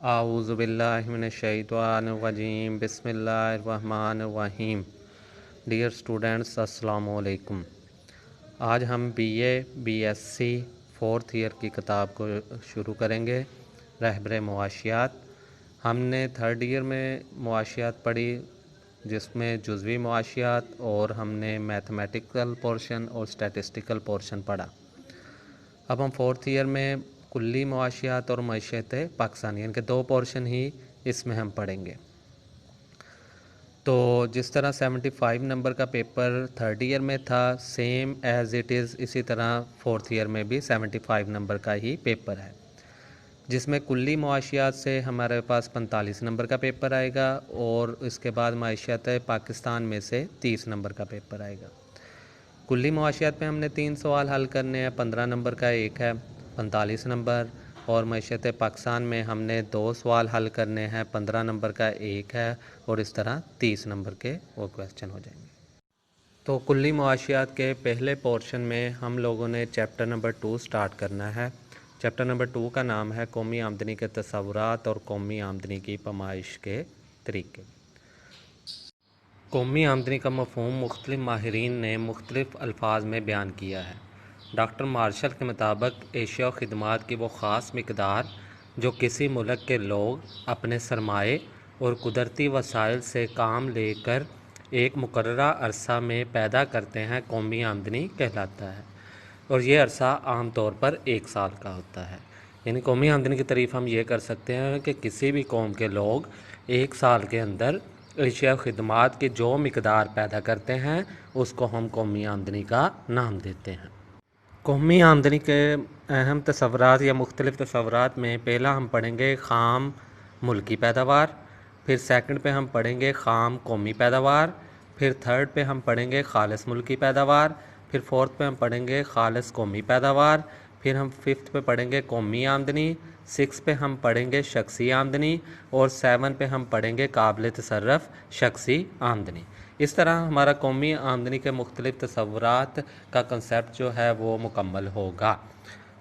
आऊज़ुबिल्लाहिमिनश्शैतानिर्रजीम बिस्मिल्लाहिर्रहमानिर्रहीम। Dear students, अस्सलामु अलैकुम। आज हम बीए बीएससी फोर्थ ईयर की किताब को शुरू करेंगे, रहबर मुआशियात। हमने थर्ड ईयर में मुआशियात पढ़ी, जिसमें जुज़वी मुआशियात और हमने मैथमेटिकल पोर्शन और स्टैटिस्टिकल पोर्शन पढ़ा। अब हम फोर्थ ईयर में कुल्ली मुआशियात और मईशत पाकिस्तानी, इनके दो पोर्शन ही इसमें हम पढ़ेंगे। तो जिस तरह 75 नंबर का पेपर थर्ड ईयर में था, सेम एज़ इट इज़ इसी तरह फोर्थ ईयर में भी 75 नंबर का ही पेपर है, जिसमें कुल्ली मुआशियात से हमारे पास 45 नंबर का पेपर आएगा और इसके बाद मईशत पाकिस्तान में से 30 नंबर का पेपर आएगा। कुल्ली मुआशियात में हमने 3 सवाल हल करने हैं, 15 नंबर का एक है 45 नंबर, और मईशत पाकिस्तान में हमने 2 सवाल हल करने हैं, 15 नंबर का एक है, और इस तरह 30 नंबर के वो क्वेश्चन हो जाएंगे। तो कुल्ली मुआशियात के पहले पोर्शन में हम लोगों ने चैप्टर नंबर 2 स्टार्ट करना है। चैप्टर नंबर 2 का नाम है कौमी आमदनी के तसव्वुरात और कौमी आमदनी की पैमाइश के तरीके। कौमी आमदनी का मफ़हूम मुख्तलिफ़ माहिरीन ने मुख्तलिफ़ अल्फाज में बयान किया है। डॉक्टर मार्शल के मुताबिक एशिया और ख़िदमात की वो ख़ास मिक़दार जो किसी मुल्क के लोग अपने सरमाए और कुदरती वसाइल से काम लेकर एक मुकर्ररा अरसा में पैदा करते हैं, कौमी आमदनी कहलाता है। और ये अरसा आम तौर पर 1 साल का होता है। यानी कौमी आमदनी की तारीफ़ हम ये कर सकते हैं कि किसी भी कौम के लोग 1 साल के अंदर एशिया ख़िदमात की जो मिक़दार पैदा करते हैं उसको हम कौमी आमदनी का नाम देते हैं। कौमी आमदनी के अहम तसव्वुरात या मुख्तलिफ़ तसव्वुरात में पहला हम पढ़ेंगे ख़ाम मुल्की पैदावार, फिर सेकंड पे हम पढ़ेंगे ख़ाम कौमी पैदावार, फिर थर्ड पे हम पढ़ेंगे ख़ालिस मुल्की पैदावार, फिर फोर्थ पे हम पढ़ेंगे ख़ालिस कौमी पैदावार, फिर हम फिफ्थ पे पढ़ेंगे कौमी आमदनी, 6 पे हम पढ़ेंगे शख्सी आमदनी, और 7 पे हम पढ़ेंगे काबिल तसर्रफ़ शख्सी आमदनी। इस तरह हमारा कौमी आमदनी के मुख्तलिफ़ तसव्वुरात का कंसेप्ट जो है वो मुकम्मल होगा।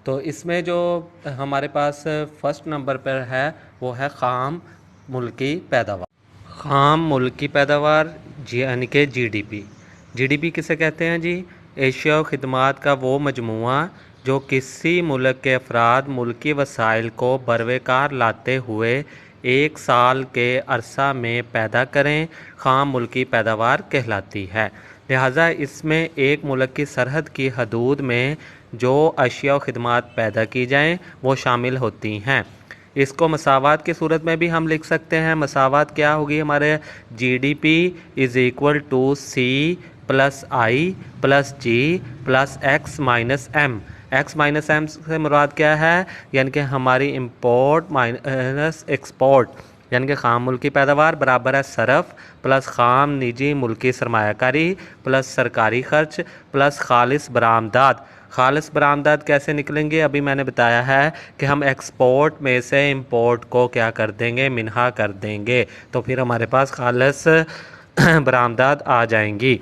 तो इसमें जो हमारे पास फर्स्ट नंबर पर है वो है ख़ाम मुल्की पैदावार। ख़ाम मुल्की पैदावार यानी कि जीडीपी। जीडीपी किसे कहते हैं जी? एशिया और ख़िदमात का वो मजमुआ जो किसी मुल्क के अफराद मुल्की वसाइल को बरवेकार लाते हुए 1 साल के अरसा में पैदा करें, ख़ाम मुल्की पैदावार कहलाती है। लिहाजा इसमें एक मुल्क की सरहद की हदूद में जो अशिया और ख़िदमात पैदा की जाएँ वो शामिल होती हैं। इसको मसावात की सूरत में भी हम लिख सकते हैं। मसावात क्या होगी हमारे? GDP is equal to C plus I plus G plus X minus M. X minus M से मुराद क्या है? यानी कि हमारी इम्पोर्ट माइनस एक्सपोर्ट, यानी कि ख़ाम मुल्की पैदावार बराबर है सरफ प्लस ख़ाम निजी मुल्की सरमायाकारी प्लस सरकारी ख़र्च प्लस ख़ालिस बरामदात। ख़ालिस बरामदात कैसे निकलेंगे? अभी मैंने बताया है कि हम एक्सपोर्ट में से इंपोर्ट को क्या कर देंगे? मिनहा कर देंगे, तो फिर हमारे पास ख़ालिस बरामदात आ जाएंगी।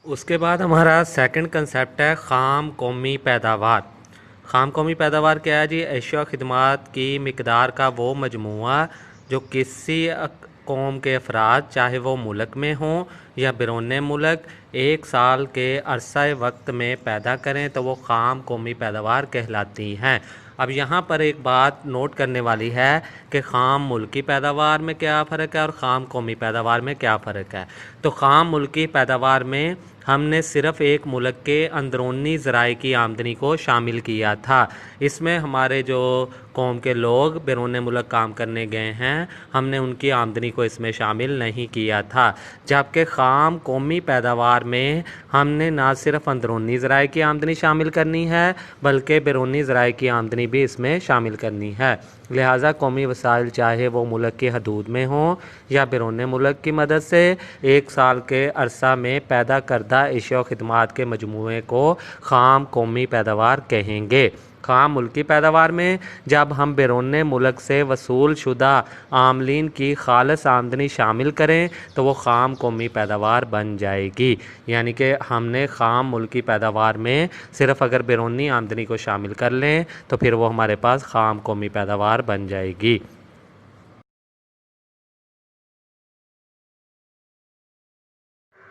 उसके बाद हमारा सेकंड कंसेप्ट है ख़ाम कौमी पैदावार। ख़ाम कौमी पैदावार क्या है जी? एशिया ख़िदमात की मिक़दार का वो मजमुआ जो किसी कौम के अफराद, चाहे वो मुल्क में हों या बैरून मुल्क, 1 साल के अरसा वक्त में पैदा करें तो वो ख़ाम कौमी पैदावार कहलाती हैं। अब यहाँ पर एक बात नोट करने वाली है कि ख़ाम मुल्की पैदावार में क्या फ़र्क है और ख़ाम कौमी पैदावार में क्या फ़र्क है। तो ख़ाम मुल्की पैदावार में हमने सिर्फ़ एक मुल्क के अंदरूनी ज़राए की आमदनी को शामिल किया था। इसमें हमारे जो कौम के लोग बैरून मुल्क काम करने गए हैं, हमने उनकी आमदनी को इसमें शामिल नहीं किया था। जबकि ख़ाम कौमी पैदावार में हमने ना सिर्फ अंदरूनी ज़राए की आमदनी शामिल करनी है बल्कि बैरूनी ज़राए की आमदनी भी इसमें शामिल करनी है। लिहाजा कौमी वसाइल चाहे वो मुल्क की हदूद में हों या बैरून मुल्क की मदद से 1 साल के अरसा में पैदा करदा एशिया ख़िदमात के मजमूए को ख़ाम कौमी पैदावार कहेंगे। खाम मुल्की पैदावार में जब हम बैरून मुल्क से वसूल शुदा आमलीन की खालस आमदनी शामिल करें तो वो खाम कौमी पैदावार बन जाएगी। यानी कि हमने खाम मुल्की पैदावार में सिर्फ़ अगर बैरूनी आमदनी को शामिल कर लें तो फिर वो हमारे पास खाम कौमी पैदावार बन जाएगी।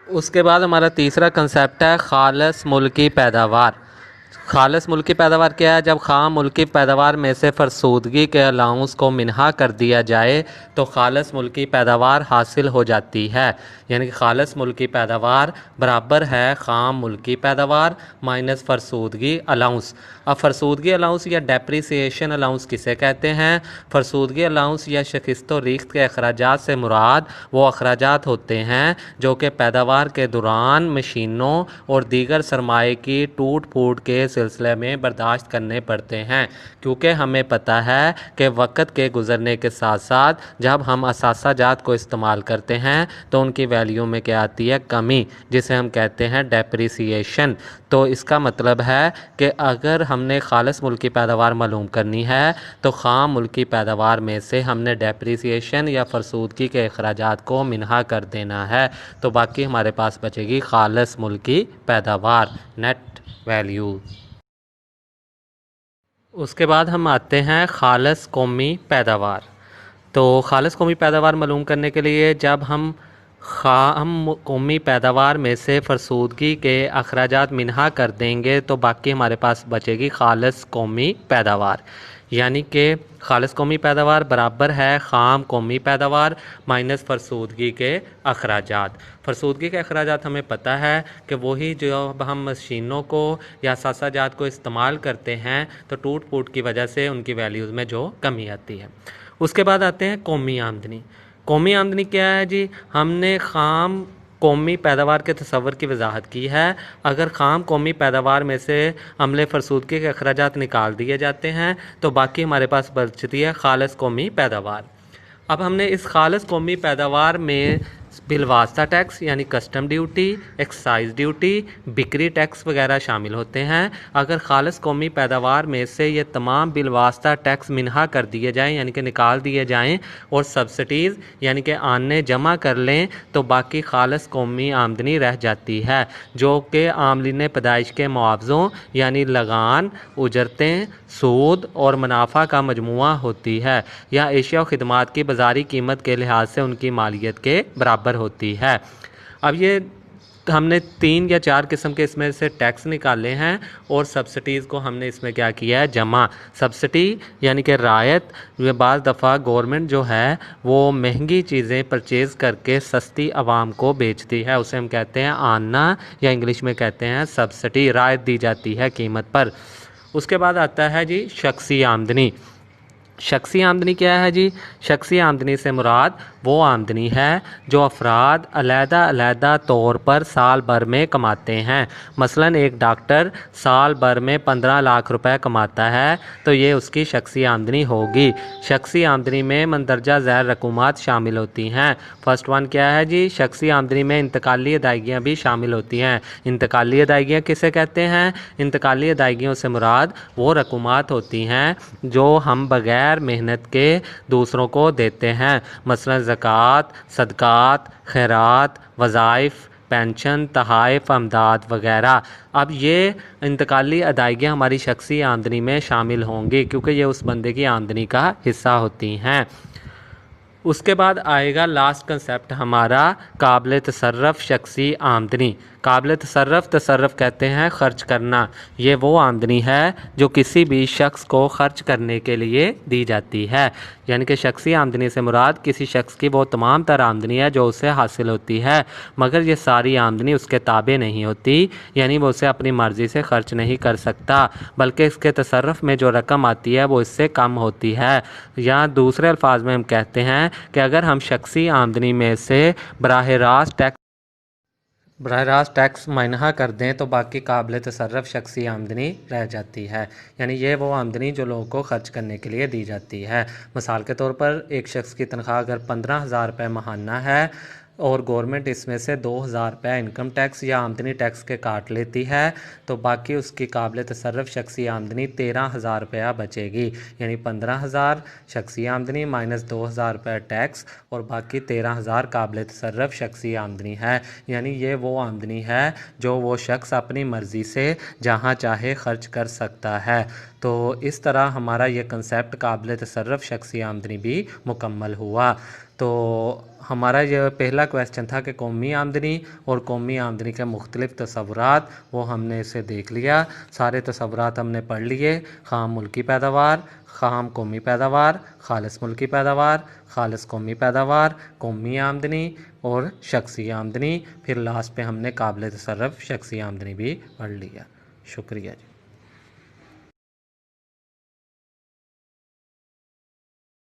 उसके बाद हमारा तीसरा कंसेप्ट है खालस मुल्की पैदावार। खालस मुल्की पैदावार क्या है? जब खाम मुल्की पैदावार में से फरसूदगी के अलाउंस को मिनहा कर दिया जाए तो खालस मुल्की पैदावार हासिल हो जाती है। यानी कि खालस मुल्की पैदावार बराबर है खाम मुल्की पैदावार माइनस फरसूदगी अलाउंस। अब फरसूदगी अलाउंस या डेप्रिसिएशन अलाउंस किसे कहते हैं? फरसूदगी अलाउंस या शिकस्त व रीख्त के अखराजात से मुराद वो अखराजात होते हैं जो कि पैदावार के दौरान मशीनों और दीगर सरमाए की टूट फूट के सिलसिले में बर्दाश्त करने पड़ते हैं, क्योंकि हमें पता है कि वक्त के गुजरने के साथ साथ जब हम असासा जात को इस्तेमाल करते हैं तो उनकी वैल्यू में क्या आती है? कमी, जिसे हम कहते हैं डेप्रिसिएशन। तो इसका मतलब है कि अगर हमने खालस मुल्की पैदावार मालूम करनी है तो खाम मुल्की पैदावार में से हमने डेप्रिसिएशन या फरसूदगी के अखराजात को मिनहा कर देना है, तो बाकी हमारे पास बचेगी खालस मुल्की पैदावार, नेट वैल्यू। उसके बाद हम आते हैं खालस कौमी पैदावार। तो खालस कौमी पैदावार मालूम करने के लिए जब हम कौमी पैदावार में से फरसूदगी के अखराजात मिनहा कर देंगे तो बाकी हमारे पास बचेगी खालस कौमी पैदावार। यानी कि खालस कौमी पैदावार बराबर है खाम कौमी पैदावार माइनस फरसूदगी के अखराजात। फरसूदगी के अखराजात हमें पता है कि वही जो हम मशीनों को या सासा जात को इस्तेमाल करते हैं तो टूट फूट की वजह से उनकी वैल्यूज़ में जो कमी आती है। उसके बाद आते हैं कौमी आमदनी। कौमी आमदनी क्या है जी? हमने खाम कौमी पैदावार के तस्वर की वजाहत की है। अगर खाम कौमी पैदावार में से अमले फरसूदगी के अखराजात निकाल दिए जाते हैं तो बाकी हमारे पास बचती है खालस कौमी पैदावार। अब हमने इस खालस कौमी पैदावार में बिलवास्ता टैक्स यानी कस्टम ड्यूटी, एक्साइज ड्यूटी, बिक्री टैक्स वगैरह शामिल होते हैं। अगर खालस कौमी पैदावार में से ये तमाम बिलवास्ता टैक्स मिनहा कर दिए जाएं यानी कि निकाल दिए जाएं और सब्सिडीज़ यानी कि आने जमा कर लें तो बाकी खालस कौमी आमदनी रह जाती है, जो कि आमलीन पैदाइश के मुआवज़ों यानी लगान, उजरतें, सूद और मुनाफा का मजमुआ होती है या एशिया और ख़िदमात की बाज़ारी कीमत के लिहाज से उनकी मालियत के बराबर होती है। अब ये हमने 3 या 4 किस्म के इसमें से टैक्स निकाले हैं और सब्सिडीज़ को हमने इसमें क्या किया है? जमा। सब्सिडी यानी कि रायत, बाज़ दफ़ा गवर्नमेंट जो है वो महंगी चीज़ें परचेज़ करके सस्ती आवाम को बेचती है, उसे हम कहते हैं आना या इंग्लिश में कहते हैं सब्सिडी, रायत दी जाती है कीमत पर। उसके बाद आता है जी शख्सी आमदनी। शख्सी आमदनी क्या है जी? शख्सी आमदनी से मुराद वो आमदनी है जो अफराद अलहदा तौर पर साल भर में कमाते हैं। मसलन एक डॉक्टर साल भर में 15 लाख रुपए कमाता है तो ये उसकी शख्सी आमदनी होगी। शख्सी आमदनी में मंदरजा ज़ैर रकूमात शामिल होती हैं। फर्स्ट वन क्या है जी? शख्सी आमदनी में इंतकाली अदायगियाँ भी शामिल होती हैं। इंतकाली अदायगियाँ किसे कहते हैं? इंतकाली अदायगियों से मुराद वो रकूमात होती हैं जो हम बग़ैर मेहनत के दूसरों को देते हैं, मसलन ज़कात, सदक़ात, खैरात, वज़ाइफ, पेंशन, तहाइफ, अमदाद वगैरह। अब ये इंतकाली अदायगियाँ हमारी शख्सी आमदनी में शामिल होंगी क्योंकि ये उस बंदे की आमदनी का हिस्सा होती हैं। उसके बाद आएगा लास्ट कंसेप्ट हमारा काबिल तसर्रफ़ शख्सी आमदनी। काबिल तसर्रफ़ कहते हैं ख़र्च करना। ये वो आमदनी है जो किसी भी शख्स को ख़र्च करने के लिए दी जाती है। यानी कि शख्सी आमदनी से मुराद किसी शख्स की वो तमाम तर आमदनी है जो उसे हासिल होती है, मगर ये सारी आमदनी उसके ताबे नहीं होती, यानी वो उसे अपनी मर्ज़ी से ख़र्च नहीं कर सकता, बल्कि इसके तसर्रुफ़ में जो रकम आती है वो इससे कम होती है। या दूसरे अल्फाज में हम कहते हैं कि अगर हम शख्सी आमदनी में से बराह रास्त टैक्स माइनहा कर दें तो बाकी काबिल तसर्रफ़ शख्सी आमदनी रह जाती है। यानी ये वो आमदनी जो लोगों को ख़र्च करने के लिए दी जाती है। मिसाल के तौर पर एक शख्स की तनख्वाह अगर 15,000 रुपये माहाना है और गवर्नमेंट इसमें से 2,000 रुपया इनकम टैक्स या आमदनी टैक्स के काट लेती है, तो बाकी उसकी काबिल तसर्रफ़ शख्सी आमदनी 13,000 रुपया बचेगी। यानी 15,000 शख्सी आमदनी माइनस 2,000 रुपया टैक्स और बाकी 13,000 काबिल तसर्रफ़ शख्सी आमदनी है। यानी ये वो आमदनी है जो वो शख्स अपनी मर्ज़ी से जहाँ चाहे ख़र्च कर सकता है। तो इस तरह हमारा ये कंसेप्ट काबिल तसर्रफ़ शख्सी आमदनी भी मुकम्मल हुआ। तो हमारा यह पहला क्वेश्चन था कि कौमी आमदनी और कौमी आमदनी के मुख्तलिफ़ तसव्वुरात, वो हमने इसे देख लिया। सारे तसव्वुरात हमने पढ़ लिए, ख़ाम मुल्की पैदावार, ख़ाम कौमी पैदावार, ख़ालिस मुल्की पैदावार, ख़ालिस कौमी पैदावार, कौमी आमदनी और शख्सी आमदनी। फिर लास्ट पे हमने काबिल तसर्रफ़ शख्सी आमदनी भी पढ़ लिया। शुक्रिया जी।